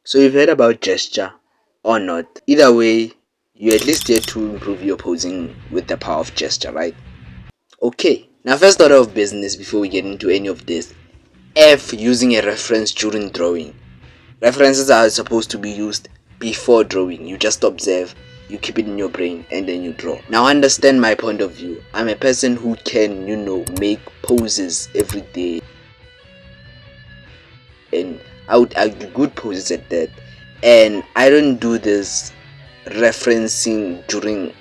So you've heard about gesture or not. Either way, you at least get to improve your posing with the power of gesture, right? Okay, now first order of business before we get into any of this. F, using a reference during drawing. References are supposed to be used before drawing. You just observe, you keep it in your brain, and then you draw. Now understand my point of view. I'm a person who can, make poses every day, and I would argue good poses at that. And I don't do this referencing during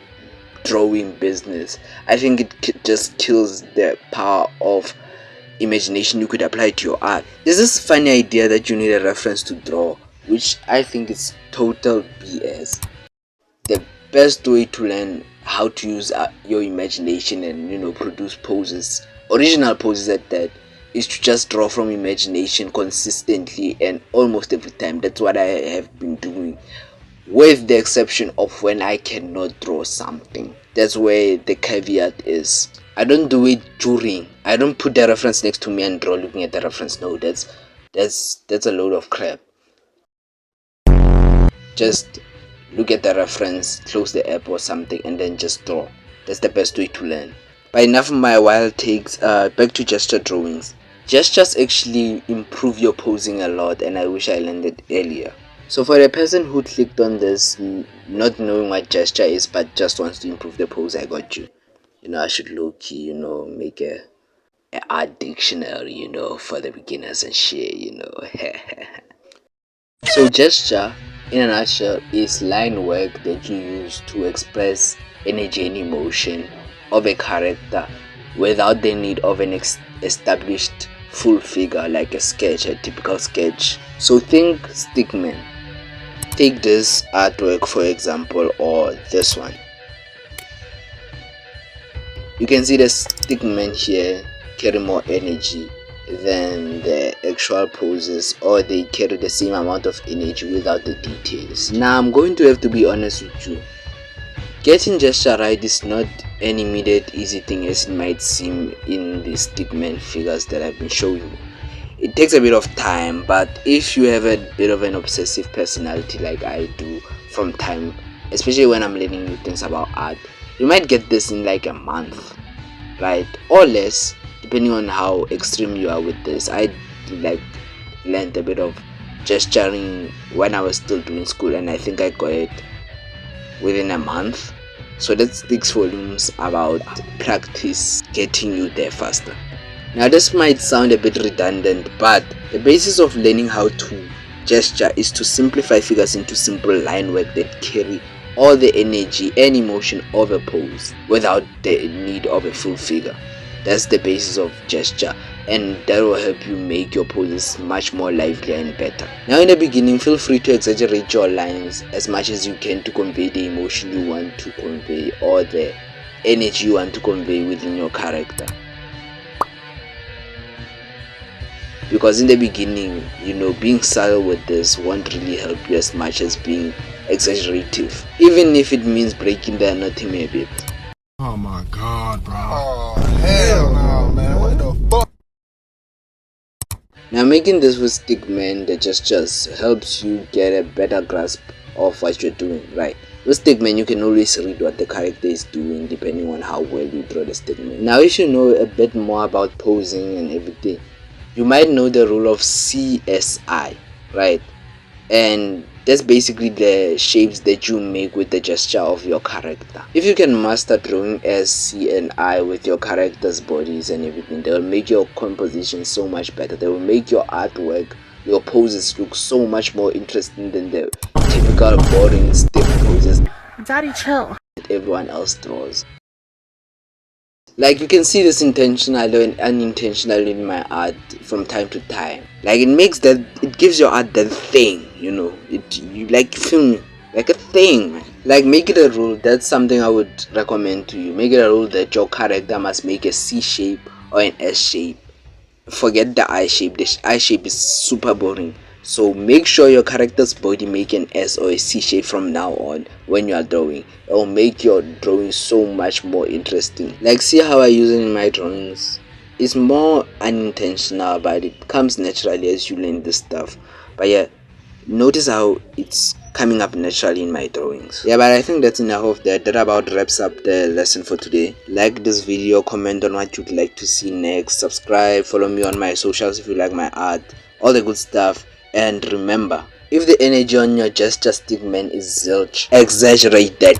drawing business. I think it just kills the power of imagination you could apply to your art. There's this funny idea that you need a reference to draw, which I think is total BS. The best way to learn how to use your imagination and produce poses, original poses at that, is to just draw from imagination consistently and almost every time. That's what I have been doing, with the exception of when I cannot draw something. That's where the caveat is. I don't do it during. I don't put the reference next to me and draw looking at the reference. No, that's a load of crap. Just look at the reference, close the app or something, and then just draw. That's the best way to learn. But enough of my wild takes. Back to gesture drawings. Gestures actually improve your posing a lot, and I wish I learned it earlier. So for the person who clicked on this not knowing what gesture is but just wants to improve the pose, I got you. I should low key, make a art dictionary, for the beginners and share. So gesture, in a nutshell, is line work that you use to express energy and emotion of a character without the need of an established full figure like a sketch, a typical sketch. So think stickman. Take this artwork for example, or this one. You can see the stickmen here carry more energy than the actual poses, or they carry the same amount of energy without the details. Now I'm going to have to be honest with you. Getting gesture right is not an immediate easy thing as it might seem in the stickman figures that I've been showing you. It takes a bit of time, but if you have a bit of an obsessive personality like I do from time, especially when I'm learning new things about art, you might get this in like a month, right? Or less, depending on how extreme you are with this. I like learned a bit of gesturing when I was still doing school, and I think I got it within a month. So that speaks volumes about practice getting you there faster. Now this might sound a bit redundant, but the basis of learning how to gesture is to simplify figures into simple line work that carry all the energy and emotion of a pose without the need of a full figure. That's the basis of gesture, and that will help you make your poses much more lively and better. Now in the beginning, feel free to exaggerate your lines as much as you can to convey the emotion you want to convey or the energy you want to convey within your character. Because in the beginning, being subtle with this won't really help you as much as being exaggerative, even if it means breaking the anatomy a bit. Oh my god, bro. Oh hell no, man. What the fuck? Now making this with stickman that just helps you get a better grasp of what you're doing, right? With stickman you can always read what the character is doing depending on how well you draw the stickman. Now if you know a bit more about posing and everything, you might know the rule of CSI, right? And that's basically the shapes that you make with the gesture of your character. If you can master drawing as C and I with your character's bodies and everything, they will make your composition so much better. They will make your artwork, your poses look so much more interesting than the typical boring stiff poses Daddy, chill. that everyone else draws. Like you can see this intentionally and unintentionally in my art from time to time. Like it gives your art that thing, you like feel me? Like a thing, man. Like make it a rule. That's something I would recommend to you. Make it a rule that your character must make a C shape or an S shape. Forget the I shape. The I shape is super boring. So make sure your character's body make an S or a C shape from now on when you are drawing. It will make your drawing so much more interesting. Like see how I use it in my drawings. It's more unintentional, but it comes naturally as you learn this stuff. But yeah, Notice how it's coming up naturally in my drawings. Yeah, but I think that's enough of that. That about wraps up the lesson for today. Like this video, comment on what you'd like to see next, subscribe, follow me on my socials if you like my art, all the good stuff. And remember, if the energy on your gesture stickman is zilch, exaggerate that.